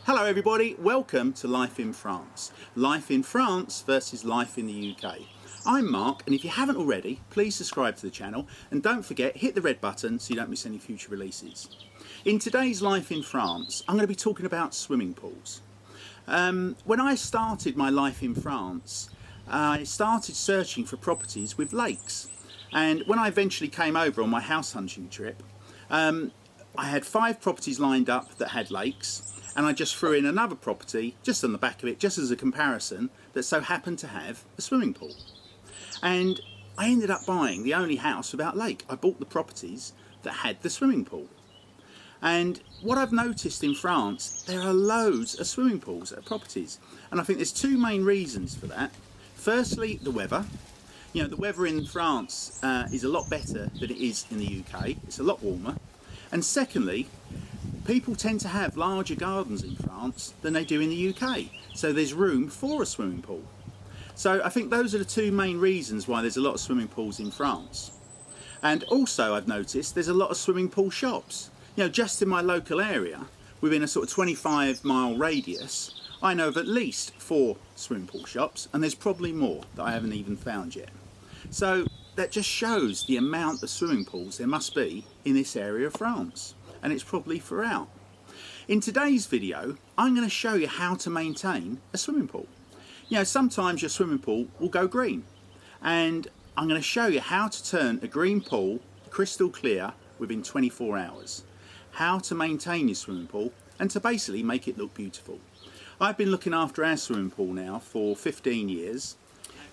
Hello everybody, welcome to Life in France. Life in France versus life in the UK. I'm Mark, and if you haven't already, please subscribe to the channel and don't forget, hit the red button so you don't miss any future releases. In today's Life in France, I'm going to be talking about swimming pools. When I started my life in France, I started searching for properties with lakes. And when I eventually came over on my house hunting trip, I had 5 properties lined up that had lakes. And I just threw in another property just on the back of it, just as a comparison, that so happened to have a swimming pool. And I ended up buying the only house without lake. I bought the properties that had the swimming pool. And what I've noticed in France, there are loads of swimming pools at properties. And I think there's 2 main reasons for that. Firstly, the weather. You know, the weather in France is a lot better than it is in the UK. It's a lot warmer. And secondly, people tend to have larger gardens in France than they do in the UK, so there's room for a swimming pool. So I think those are the 2 main reasons why there's a lot of swimming pools in France. And also I've noticed there's a lot of swimming pool shops. You know, just in my local area, within a sort of 25-mile radius, I know of at least 4 swimming pool shops, and there's probably more that I haven't even found yet. So that just shows the amount of swimming pools there must be in this area of France. And it's probably throughout. In today's video, I'm going to show you how to maintain a swimming pool. You know, sometimes your swimming pool will go green, and I'm going to show you how to turn a green pool crystal clear within 24 hours. How to maintain your swimming pool and to basically make it look beautiful. I've been looking after our swimming pool now for 15 years.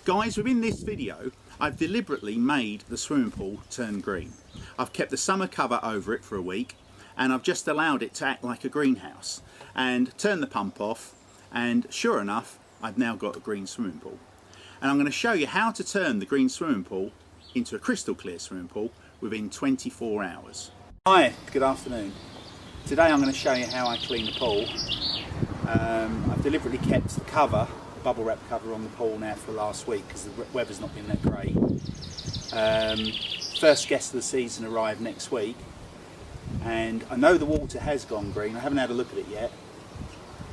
Guys, within this video, I've deliberately made the swimming pool turn green. I've kept the summer cover over it for a week, and I've just allowed it to act like a greenhouse and turn the pump off, and sure enough, I've now got a green swimming pool. And I'm going to show you how to turn the green swimming pool into a crystal clear swimming pool within 24 hours. Hi, good afternoon. Today I'm going to show you how I clean the pool. I've deliberately kept the cover, the bubble wrap cover on the pool now for the last week because the weather's not been that great. First guest of the season arrived next week. And I know the water has gone green. I haven't had a look at it yet,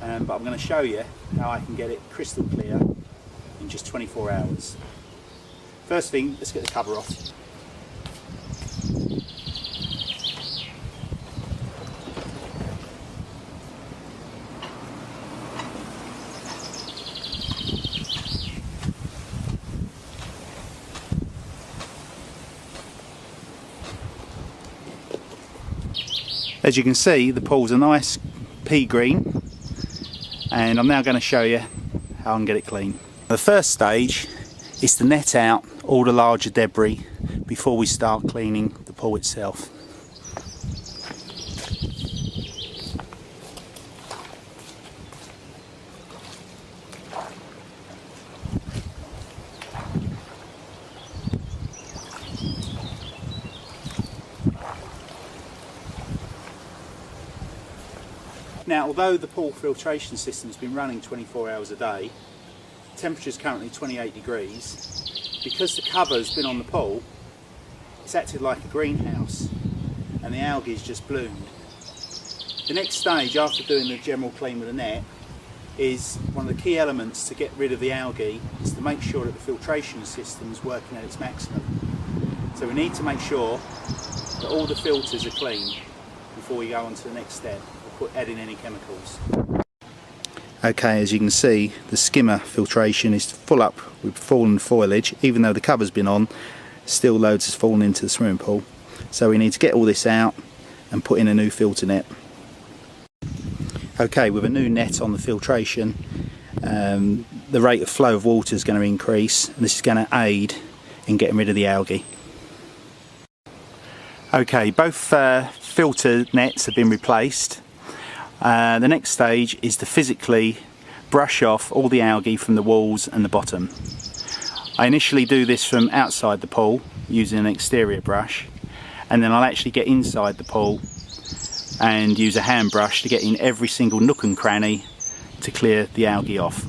but I'm going to show you how I can get it crystal clear in just 24 hours. First thing, let's get the cover off. As you can see, the pool's a nice pea green, and I'm now going to show you how I can get it clean. The first stage is to net out all the larger debris before we start cleaning the pool itself. Now, although the pool filtration system has been running 24 hours a day, the temperature is currently 28 degrees. Because the cover has been on the pool, it's acted like a greenhouse and the algae has just bloomed. The next stage, after doing the general clean with the net, is one of the key elements to get rid of the algae is to make sure that the filtration system is working at its maximum. So we need to make sure that all the filters are clean before we go on to the next step. Add in any chemicals. Okay, as you can see, the skimmer filtration is full up with fallen foliage. Even though the cover's been on, still loads has fallen into the swimming pool. So we need to get all this out and put in a new filter net. Okay, with a new net on the filtration, the rate of flow of water is going to increase, and this is going to aid in getting rid of the algae. Okay, both filter nets have been replaced. The next stage is to physically brush off all the algae from the walls and the bottom. I initially do this from outside the pool using an exterior brush, and then I'll actually get inside the pool and use a hand brush to get in every single nook and cranny to clear the algae off.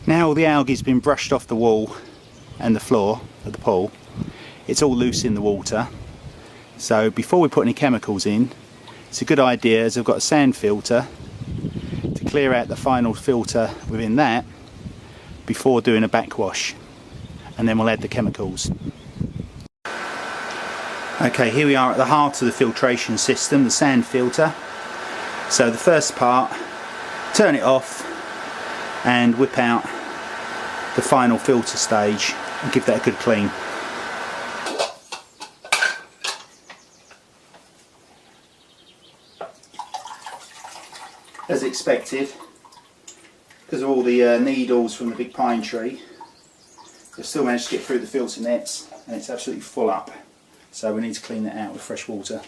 Now all the algae's been brushed off the wall and the floor of the pool, it's all loose in the water. So before we put any chemicals in, it's a good idea, as I've got a sand filter, to clear out the final filter within that before doing a backwash, and then we'll add the chemicals. Okay, here we are at the heart of the filtration system, the sand filter. So the first part, turn it off and whip out the final filter stage and give that a good clean. As expected, because of all the needles from the big pine tree, they've still managed to get through the filter nets and it's absolutely full up. So we need to clean that out with fresh water.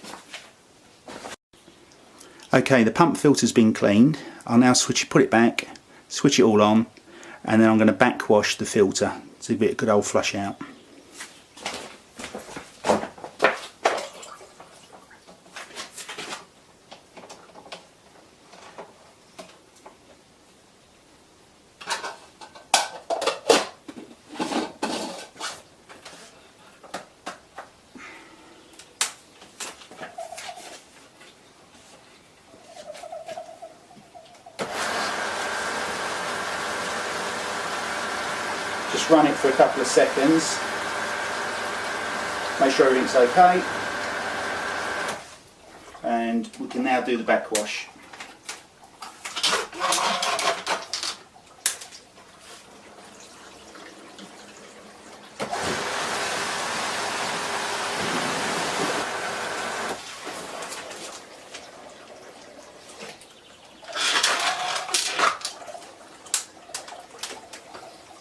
Okay, the pump filter's been cleaned. I'll now put it back, switch it all on, and then I'm going to backwash the filter to give it a good old flush out. Just run it for a couple of seconds, make sure everything's okay, and we can now do the backwash.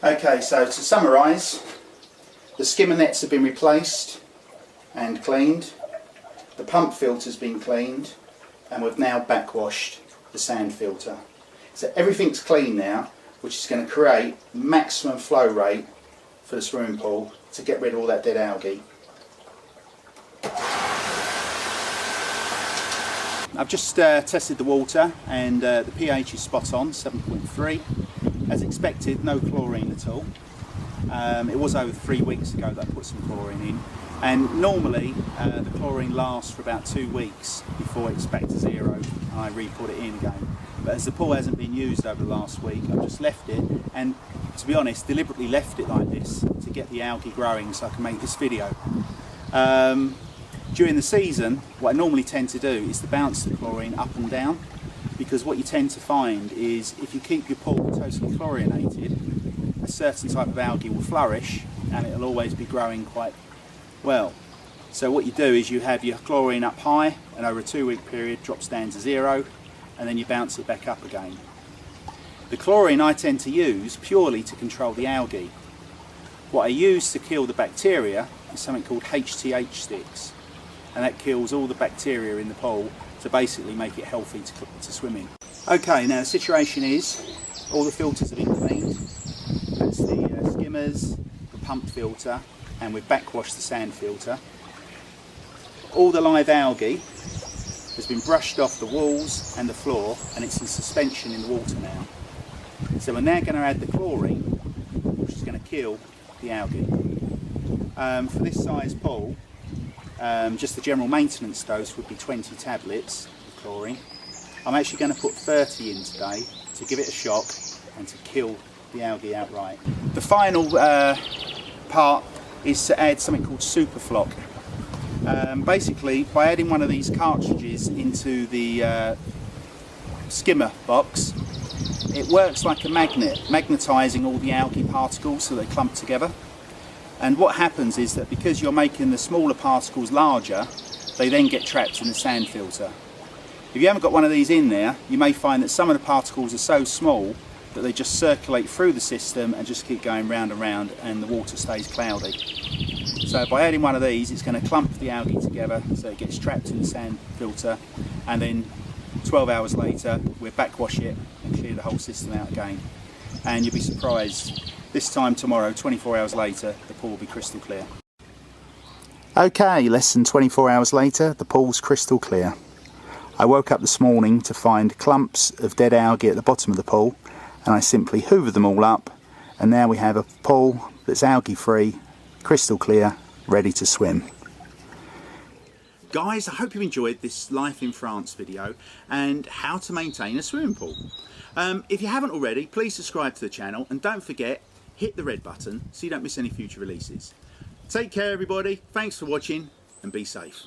Okay, so to summarise, the skimmer nets have been replaced and cleaned, the pump filter's been cleaned, and we've now backwashed the sand filter. So everything's clean now, which is going to create maximum flow rate for the swimming pool to get rid of all that dead algae. I've just tested the water and the pH is spot on, 7.3. As expected, no chlorine at all. It was over 3 weeks ago that I put some chlorine in, and normally the chlorine lasts for about 2 weeks before it's back to zero and I re-put it in again. But as the pool hasn't been used over the last week, I've just left it, and to be honest, deliberately left it like this to get the algae growing so I can make this video. During the season, what I normally tend to do is to bounce the chlorine up and down, because what you tend to find is if you keep your pool totally chlorinated, a certain type of algae will flourish and it'll always be growing quite well. So what you do is you have your chlorine up high, and over a 2-week period drops down to zero, and then you bounce it back up again. The chlorine I tend to use purely to control the algae. What I use to kill the bacteria is something called HTH sticks, and that kills all the bacteria in the pool to basically make it healthy to swim in. Okay, now the situation is all the filters have been cleaned. That's the skimmers, the pump filter, and we've backwashed the sand filter. All the live algae has been brushed off the walls and the floor, and it's in suspension in the water now. So we're now going to add the chlorine, which is going to kill the algae. For this size pool, just the general maintenance dose would be 20 tablets of chlorine. I'm actually going to put 30 in today to give it a shock and to kill the algae outright. The final part is to add something called Superflock. Basically, by adding one of these cartridges into the skimmer box, it works like a magnet, magnetising all the algae particles so they clump together. And what happens is that because you're making the smaller particles larger, they then get trapped in the sand filter. If you haven't got one of these in there, you may find that some of the particles are so small that they just circulate through the system and just keep going round and round, and the water stays cloudy. So by adding one of these, it's going to clump the algae together so it gets trapped in the sand filter, and then 12 hours later we'll backwash it and clear the whole system out again. And you'll be surprised, this time tomorrow, 24 hours later, the pool will be crystal clear. Okay, less than 24 hours later, the pool's crystal clear. I woke up this morning to find clumps of dead algae at the bottom of the pool, and I simply hoovered them all up And now we have a pool that's algae free, crystal clear, ready to swim. Guys, I hope you enjoyed this Life in France video and how to maintain a swimming pool. If you haven't already, please subscribe to the channel and don't forget, hit the red button so you don't miss any future releases. Take care everybody, thanks for watching and be safe.